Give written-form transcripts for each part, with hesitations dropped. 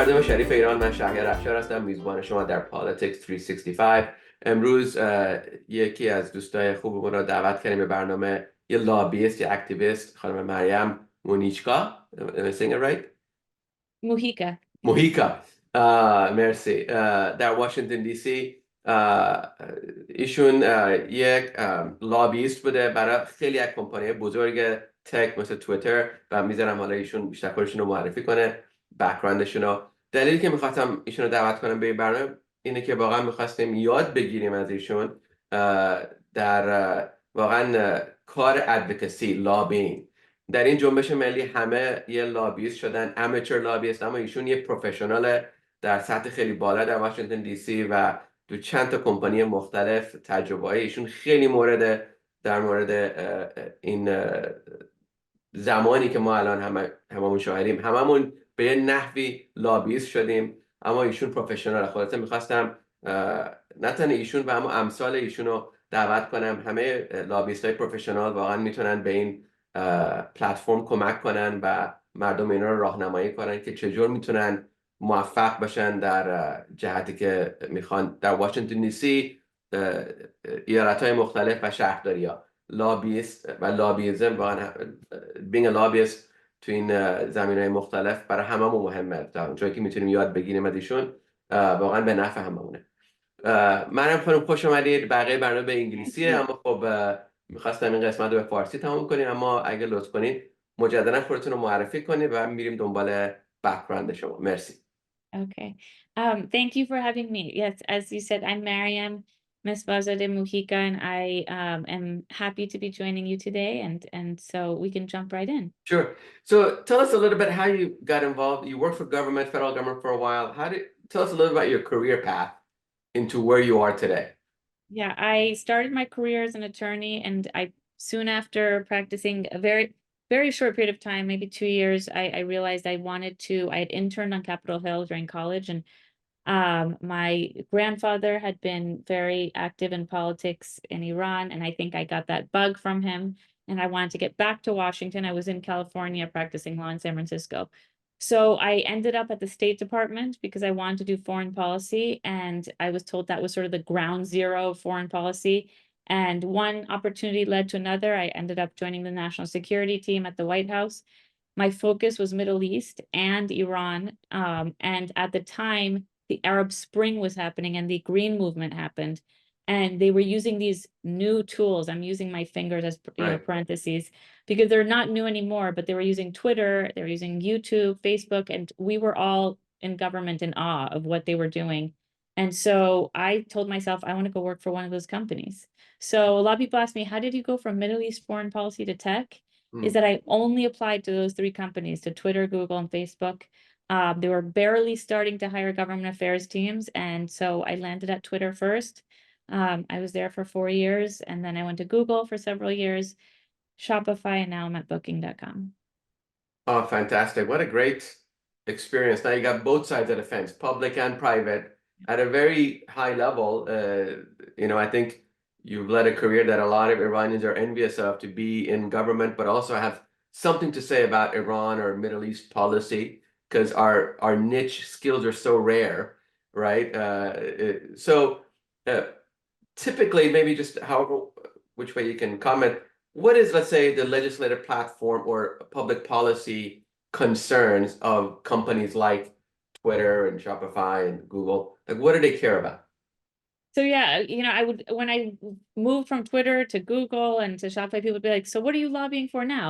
مردم شریف ایران، من شهریار افشار هستم، میزبان شما در پالیتیکس 365. امروز یکی از دوستای خوبمون رو دعوت کردیم به برنامه، یه لابیست، یه اکتیویست، خانم مریم مونیچکا. Am I saying it right? Mujica. موهیکا. مرسی. در واشنگتن دی سی ایشون یک لابیست بوده برای خیلی از کمپانی بزرگ تک مثل تویتر و میذارم حالا ایشون بیشتر خودشون رو معرفی کنه، بک‌گراندشون رو. دلیلی که میخواستم ایشون رو دعوت کنم به این برنامه اینه که واقعا میخواستیم یاد بگیریم از ایشون در واقعا کار ادوکسی، لابینگ. در این جنبش ملی همه یه لابیست شدن، امیچر لابیست، اما ایشون یه پروفشنال در سطح خیلی بالا در واشنگتن دی سی و تو چند تا کمپانی مختلف تجربه های ایشون خیلی در مورد این زمانی که ما الان هممون شاهدیم، هممون به یه نحوی لابیست شدیم، اما ایشون پروفشنال. خلاصه میخواستم نه تنها ایشون و اما امثال ایشون رو دعوت کنم. همه لابیست های پروفشنال واقعا میتونن به این پلتفرم کمک کنن و مردم اینا رو راهنمایی کنن که چجور میتونن موفق باشن در جهتی که میخوان در واشنگتن دی سی، ایالت‌های مختلف و شهرداری‌ها. لابیست و لابیزم واقعا being a lobbyist تو این زمینه‌های مختلف برای هممون مهمه. جایی که میتونیم یاد بگیریم از ایشون واقعا به نفع هممونه. منم خانم خوش اومدید. بقیه برنامه به انگلیسیه، اما خب میخواستم این قسمت رو به فارسی تموم کنیم، اما اگه لطف کنید مجددا خودتون رو معرفی کنید و میریم دنبال بک‌گراند شما. مرسی. Okay. Thank you for having me. Yes, as you said, I'm Maryam Miss de Mujica, and I am happy to be joining you today, and so we can jump right in. Sure. So tell us a little bit how you got involved. You worked for government, federal government for a while. Tell us a little about your career path into where you are today. Yeah, I started my career as an attorney, and I soon after practicing a very short period of time, maybe 2 years, I realized I had interned on Capitol Hill during college, and my grandfather had been very active in politics in Iran, and I think I got that bug from him, and I wanted to get back to Washington. I was in California practicing law in San Francisco. So I ended up at the State Department because I wanted to do foreign policy, and I was told that was sort of the ground zero of foreign policy. And one opportunity led to another. I ended up joining the national security team at the White House. My focus was Middle East and Iran, and at the time, the Arab Spring was happening and the Green Movement happened. And they were using these new tools. I'm using my fingers as parentheses because they're not new anymore, but they were using Twitter, they were using YouTube, Facebook, and we were all in government in awe of what they were doing. And so I told myself, I want to go work for one of those companies. So a lot of people ask me, how did you go from Middle East foreign policy to tech? Is that I only applied to those 3 companies, to Twitter, Google, and Facebook. They were barely starting to hire government affairs teams, and so I landed at Twitter first. I was there for 4 years, and then I went to Google for several years, Shopify, and now I'm at Booking.com. Oh, fantastic. What a great experience. Now you got both sides of the fence, public and private, at a very high level. I think you've led a career that a lot of Iranians are envious of, to be in government, but also have something to say about Iran or Middle East policy, because our niche skills are so rare, right? Typically, maybe just which way you can comment, what is, let's say, the legislative platform or public policy concerns of companies like Twitter and Shopify and Google? Like, what do they care about? So yeah, when I moved from Twitter to Google and to Shopify, people would be like, so what are you lobbying for now?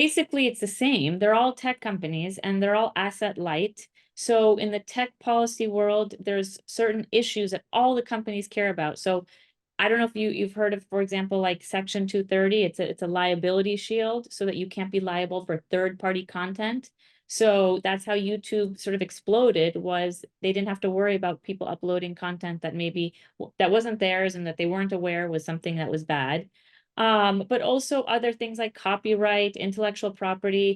Basically, it's the same. They're all tech companies and they're all asset light. So in the tech policy world, there's certain issues that all the companies care about. So I don't know if you've heard of, for example, like Section 230. It's a liability shield so that you can't be liable for third-party content. So that's how YouTube sort of exploded, was they didn't have to worry about people uploading content that maybe that wasn't theirs and that they weren't aware was something that was bad. But also other things like copyright, intellectual property.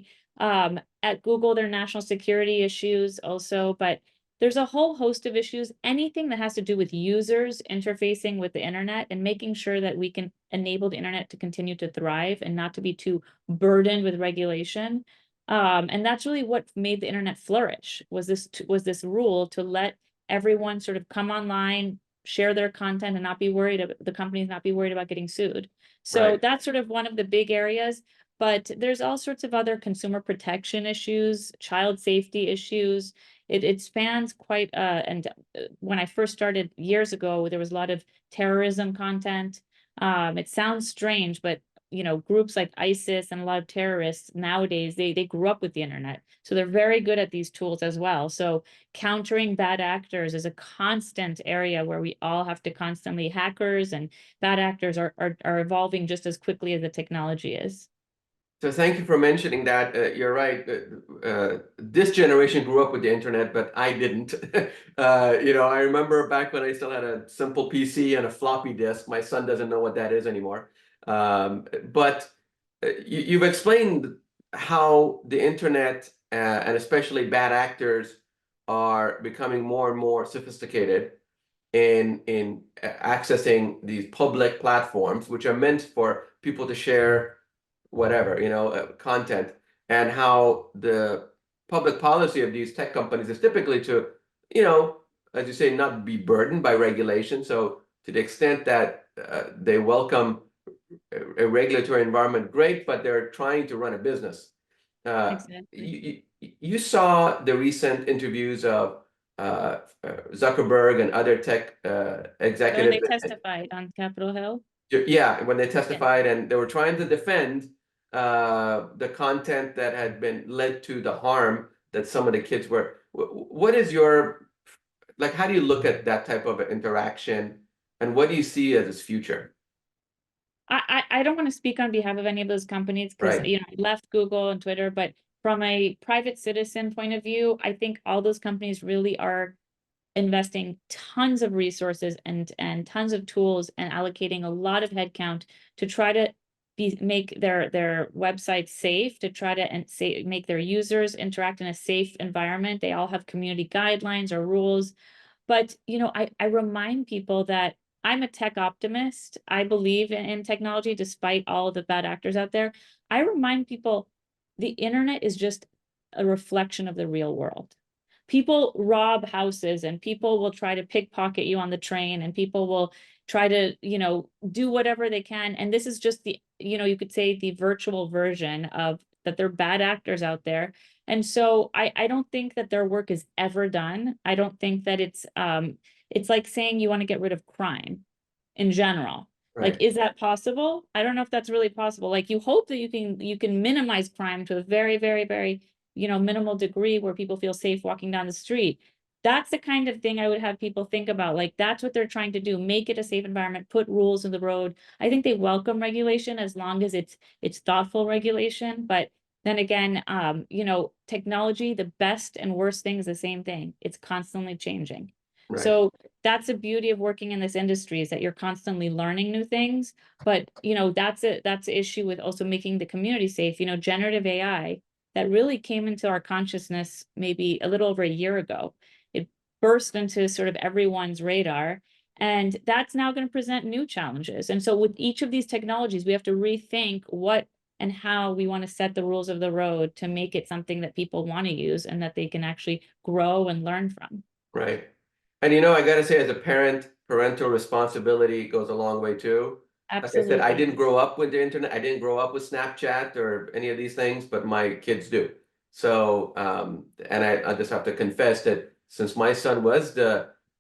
At Google, there are national security issues also, but there's a whole host of issues, anything that has to do with users interfacing with the internet and making sure that we can enable the internet to continue to thrive and not to be too burdened with regulation. And that's really what made the internet flourish, was this rule to let everyone sort of come online, share their content, and not be worried about the companies not be worried about getting sued. So Right. that's sort of one of the big areas. But there's all sorts of other consumer protection issues, child safety issues. It spans quite and when I first started years ago, there was a lot of terrorism content. It sounds strange, but groups like ISIS and a lot of terrorists nowadays, they grew up with the internet. So they're very good at these tools as well. So countering bad actors is a constant area where we all have to constantly, hackers and bad actors are evolving just as quickly as the technology is. So thank you for mentioning that. You're right. This generation grew up with the internet, but I didn't. I remember back when I still had a simple PC and a floppy disk. My son doesn't know what that is anymore. But you've explained how the internet and especially bad actors are becoming more and more sophisticated in accessing these public platforms, which are meant for people to share whatever, content, and how the public policy of these tech companies is typically to, as you say, not be burdened by regulation. So to the extent that they welcome a regulatory environment, great, but they're trying to run a business. Exactly. You saw the recent interviews of Zuckerberg and other tech So when executives. they testified on Capitol Hill. Yeah, when they Yeah. testified and they were trying to defend the content that had been led to the harm that some of the kids were. What is your, like, how do you look at that type of interaction and what do you see as its future? I don't want to speak on behalf of any of those companies because Right, I left Google and Twitter, but from a private citizen point of view, I think all those companies really are investing tons of resources and tons of tools and allocating a lot of headcount to try to make their websites safe, to try to make their users interact in a safe environment. They all have community guidelines or rules. But I remind people that I'm a tech optimist. I believe in technology despite all of the bad actors out there. I remind people the internet is just a reflection of the real world. People rob houses and people will try to pickpocket you on the train and people will try to, do whatever they can. And this is just you could say the virtual version of that. There are bad actors out there. And so I don't think that their work is ever done. I don't think that it's like saying you want to get rid of crime in general. Like, right, is that possible? I don't know if that's really possible. Like, you hope that you can minimize crime to a very, very, very, minimal degree where people feel safe walking down the street. That's the kind of thing I would have people think about. Like, that's what they're trying to do, make it a safe environment, put rules in the road. I think they welcome regulation as long as it's thoughtful regulation. But then again, technology, the best and worst thing is the same thing. It's constantly changing. right, So that's the beauty of working in this industry, is that you're constantly learning new things. But that's the issue with also making the community safe. Generative AI that really came into our consciousness maybe a little over a year ago. It burst into sort of everyone's radar. And that's now going to present new challenges. And so with each of these technologies, we have to rethink what and how we want to set the rules of the road to make it something that people want to use and that they can actually grow and learn from. right. And I gotta say, as a parent, parental responsibility goes a long way too. Like I said, I Absolutely. didn't grow up with the internet. I didn't grow up with Snapchat or any of these things, but my kids do. So, and I just have to confess that since my son was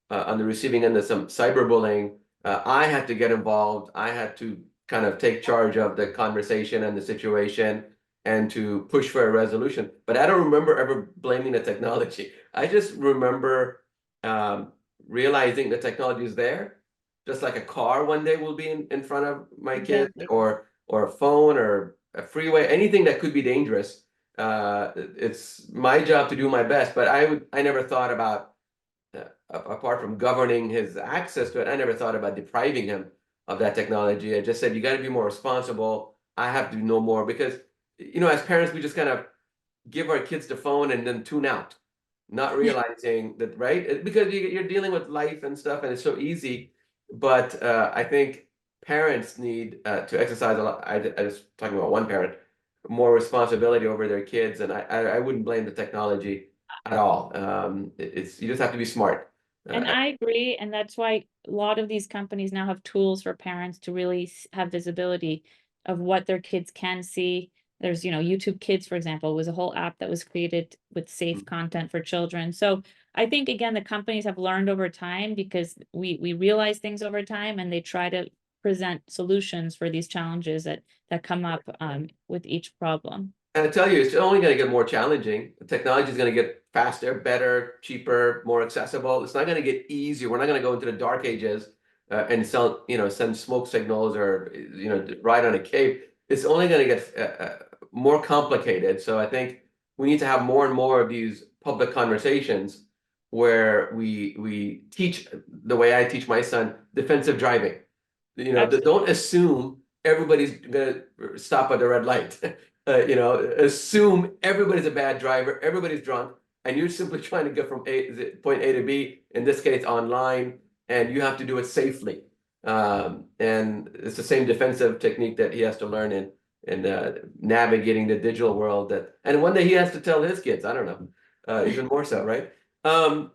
on the receiving end of some cyberbullying, I had to get involved. I had to kind of take charge of the conversation and the situation and to push for a resolution. But I don't remember ever blaming the technology. I just remember um, realizing the technology is there, just like a car one day will be in front of my kids, Exactly. or a phone or a freeway, anything that could be dangerous. It's my job to do my best, but I never thought about apart from governing his access to it, I never thought about depriving him of that technology. I just said you got to be more responsible. I have to know more because as parents we just kind of give our kids the phone and then tune out, not realizing that, right? Because you're dealing with life and stuff, and it's so easy. But I think parents need to exercise a lot. I was talking about one parent. more responsibility over their kids, and I wouldn't blame the technology at all. It's you just have to be smart. And I agree, and that's why a lot of these companies now have tools for parents to really have visibility of what their kids can see. There's, YouTube Kids, for example, was a whole app that was created with safe content for children. So I think again, the companies have learned over time because we realize things over time, and they try to present solutions for these challenges that come up with each problem. And I tell you, it's only going to get more challenging. The technology is going to get faster, better, cheaper, more accessible. It's not going to get easier. We're not going to go into the dark ages and send smoke signals or ride on a cape. It's only going to get more complicated. So I think we need to have more and more of these public conversations where we teach the way I teach my son defensive driving. Don't assume everybody's going to stop at the red light. Assume everybody's a bad driver, everybody's drunk, and you're simply trying to get from point A to B, in this case, online, and you have to do it safely. And it's the same defensive technique that he has to learn in navigating the digital world. And one day he has to tell his kids, I don't know, even more so, right? Um,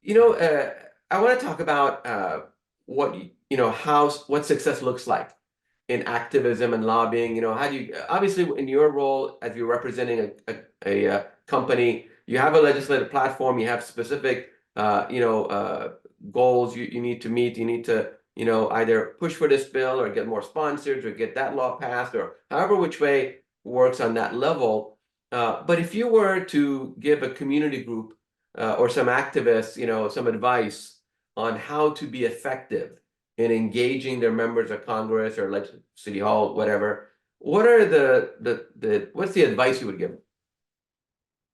I want to talk about what success looks like in activism and lobbying. How do you, obviously in your role as you're representing a company, you have a legislative platform, you have specific goals you need to meet. You need to either push for this bill or get more sponsors or get that law passed, or however which way works on that level. But if you were to give a community group or some activists some advice on how to be effective in engaging their members of Congress or like City Hall, whatever, what are what's the advice you would give them?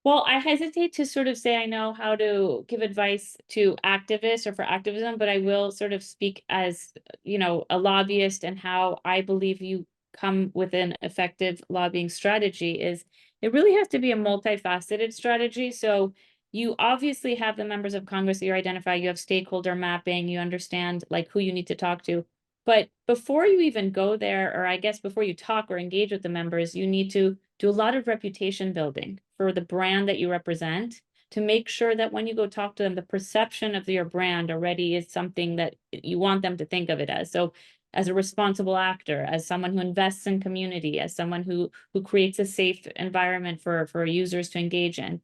Well, I hesitate to sort of say I know how to give advice to activists or for activism, but I will sort of speak as, a lobbyist, and how I believe you come with an effective lobbying strategy is it really has to be a multifaceted strategy. So you obviously have the members of Congress that you identify, you have stakeholder mapping, you understand like who you need to talk to. But before you even go there, or I guess before you talk or engage with the members, you need to do a lot of reputation building for the brand that you represent, to make sure that when you go talk to them, the perception of your brand already is something that you want them to think of it as. So as a responsible actor, as someone who invests in community, as someone who creates a safe environment for users to engage in.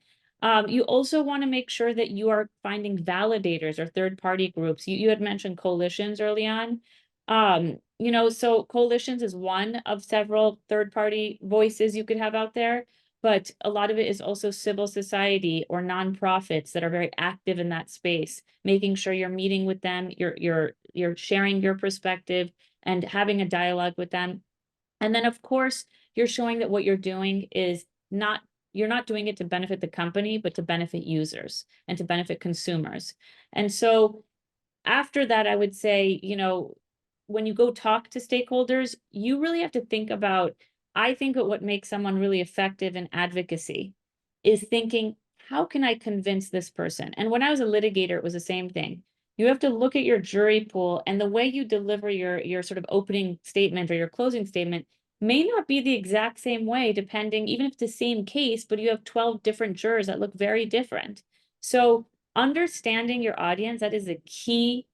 You also want to make sure that you are finding validators or third-party groups. You had mentioned coalitions early on. So coalitions is one of several third-party voices you could have out there, but a lot of it is also civil society or nonprofits that are very active in that space, making sure you're meeting with them, you're sharing your perspective and having a dialogue with them. And then of course, you're showing that what you're doing is you're not doing it to benefit the company, but to benefit users and to benefit consumers. And so after that, I would say, when you go talk to stakeholders, you really have to think about, I think what makes someone really effective in advocacy is thinking, how can I convince this person? And when I was a litigator, it was the same thing. You have to look at your jury pool, and the way you deliver your sort of opening statement or your closing statement may not be the exact same way, depending, even if it's the same case, but you have 12 different jurors that look very different. So understanding your audience, that is a key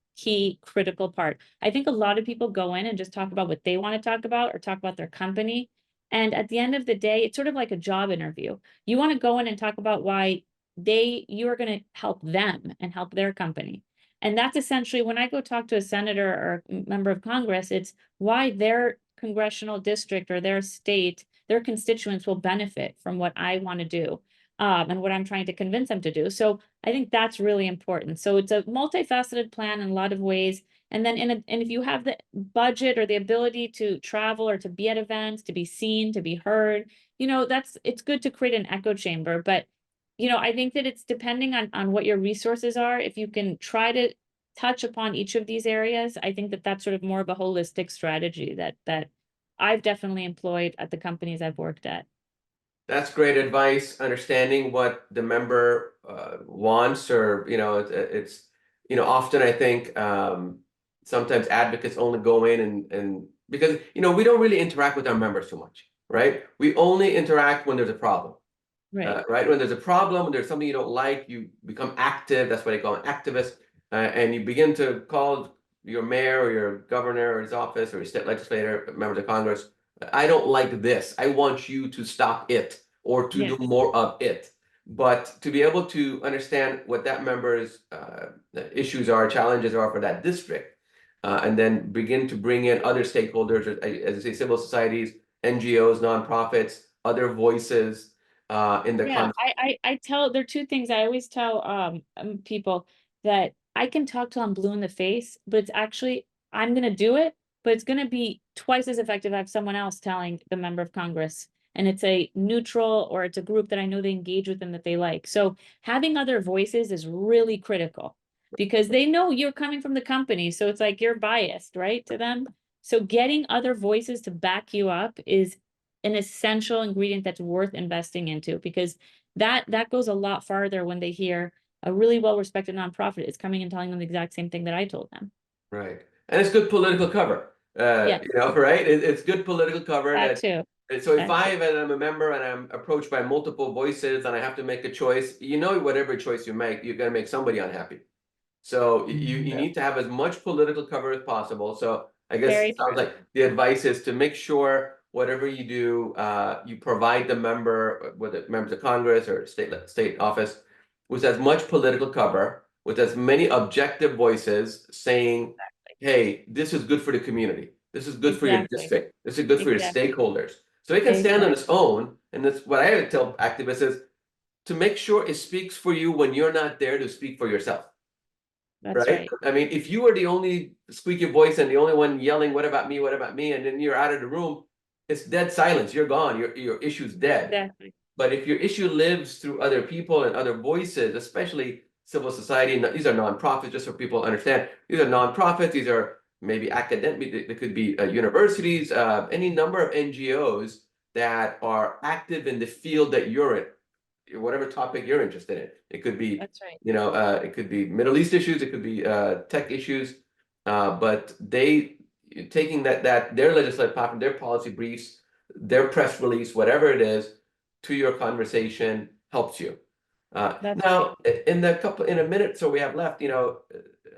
critical part. I think a lot of people go in and just talk about what they want to talk about or talk about their company. And at the end of the day, it's sort of like a job interview. You want to go in and talk about why you are going to help them and help their company. And that's essentially when I go talk to a senator or a member of Congress, it's why their congressional district or their state, their constituents will benefit from what I want to do. And what I'm trying to convince them to do. So I think that's really important. So it's a multifaceted plan in a lot of ways. And then and if you have the budget or the ability to travel or to be at events, to be seen, to be heard, it's good to create an echo chamber. But, I think that it's depending on what your resources are. If you can try to touch upon each of these areas, I think that that's sort of more of a holistic strategy that I've definitely employed at the companies I've worked at. That's great advice, understanding what the member wants, or it's often I think sometimes advocates only go in and because we don't really interact with our members too much, right? We only interact when there's a problem. Right. Right? When there's a problem, when there's something you don't like, you become active. That's what they call an activist. And you begin to call your mayor or your governor or his office or your state legislator, members of Congress. I don't like this. I want you to stop it or to do Yes. more of it. But to be able to understand what that member's issues are, challenges are for that district, and then begin to bring in other stakeholders, as I say, civil societies, NGOs, nonprofits, other voices in the Yeah, conversation. I tell, there are two things I always tell people, that I can talk till I'm blue in the face, but it's actually, I'm gonna do it, but it's gonna be twice as effective if I have someone else telling the member of Congress. And it's a neutral, or it's a group that I know they engage with them, that they like. So having other voices is really critical, because they know you're coming from the company. So it's like you're biased, right, to them. So getting other voices to back you up is an essential ingredient that's worth investing into, because that goes a lot farther when they hear a really well-respected nonprofit is coming and telling them the exact same thing that I told them. Right. And it's good political cover. Yes, Right? It's good political cover that that too, so if that too. I'm a member and I'm approached by multiple voices and I have to make a choice, whatever choice you make, you're gonna make somebody unhappy. So you True. need to have as much political cover as possible. So I guess Very it sounds true. like the advice is to make sure whatever you do, you provide the member, whether members of Congress or state office, with as much political cover, with as many objective voices saying, hey, this is good for the community. This is good for your Exactly, district. This is good for your exactly, stakeholders. So it can stand on its exactly. own. And that's what I would tell activists is to make sure it speaks for you when you're not there to speak for yourself. That's Right? right. I mean, if you are the only squeaky voice and the only one yelling, what about me? What about me? And then you're out of the room, it's dead silence. You're gone. Your issue's dead. Exactly. But if your issue lives through other people and other voices, especially civil society, and these are nonprofits, just so people understand, these are nonprofits, these are maybe academic, they could be universities, any number of NGOs that are active in the field that you're in, whatever topic you're interested in. It could be, That's right. it could be Middle East issues, it could be tech issues, but they taking that their legislative platform, their policy briefs, their press release, whatever it is, to your conversation helps you. That's right. Now, in a minute, so we have left,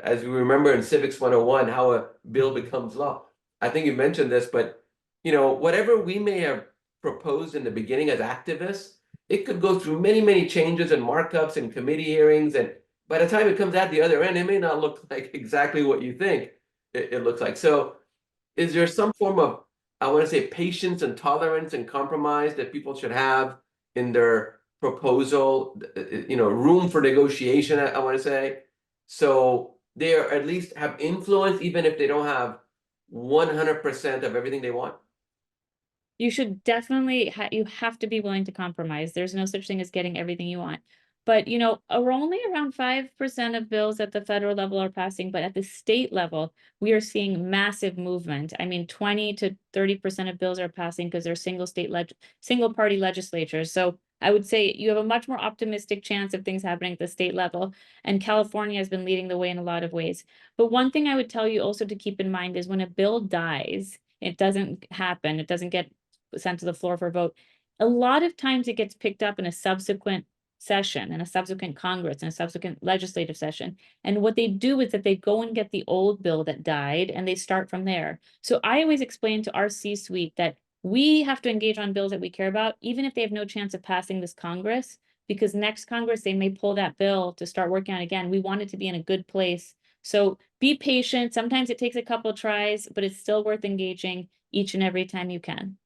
as we remember in Civics 101, how a bill becomes law. I think you mentioned this, but whatever we may have proposed in the beginning as activists, it could go through many, many changes and markups and committee hearings, and by the time it comes out the other end, it may not look like exactly what you think it looks like. So, is there some form of, I want to say, patience and tolerance and compromise that people should have in their proposal, room for negotiation, I want to say, so they are at least have influence, even if they don't have 100% of everything they want? You should definitely you have to be willing to compromise. There's no such thing as getting everything you want. But only around 5% of bills at the federal level are passing, but at the state level, we are seeing massive movement. I mean, 20 to 30% of bills are passing because they're single party legislatures. So I would say you have a much more optimistic chance of things happening at the state level. And California has been leading the way in a lot of ways. But one thing I would tell you also to keep in mind is when a bill dies, it doesn't happen, it doesn't get sent to the floor for a vote. A lot of times it gets picked up in a subsequent session, in a subsequent Congress, in a subsequent legislative session. And what they do is that they go and get the old bill that died and they start from there. So I always explain to our C-suite that we have to engage on bills that we care about, even if they have no chance of passing this Congress, because next Congress, they may pull that bill to start working on it again. We want it to be in a good place. So be patient. Sometimes it takes a couple of tries, but it's still worth engaging each and every time you can.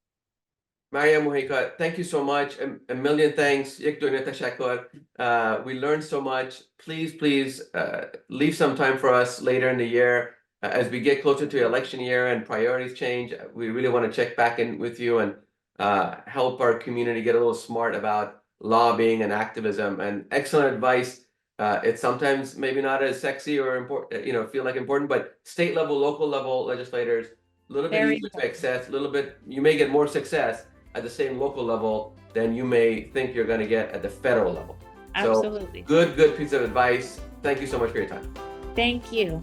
Maryam, Mujica, thank you so much. A million thanks. یک دنیا تشکر. We learned so much. Please, leave some time for us later in the year. As we get closer to election year and priorities change, we really want to check back in with you and help our community get a little smart about lobbying and activism. And excellent advice. It's sometimes maybe not as sexy or important, feel like important, but state level, local level legislators, a little bit Very easier to important. access, a little bit, you may get more success at the same local level than you may think you're going to get at the federal level. So Absolutely. good piece of advice. Thank you so much for your time. Thank you.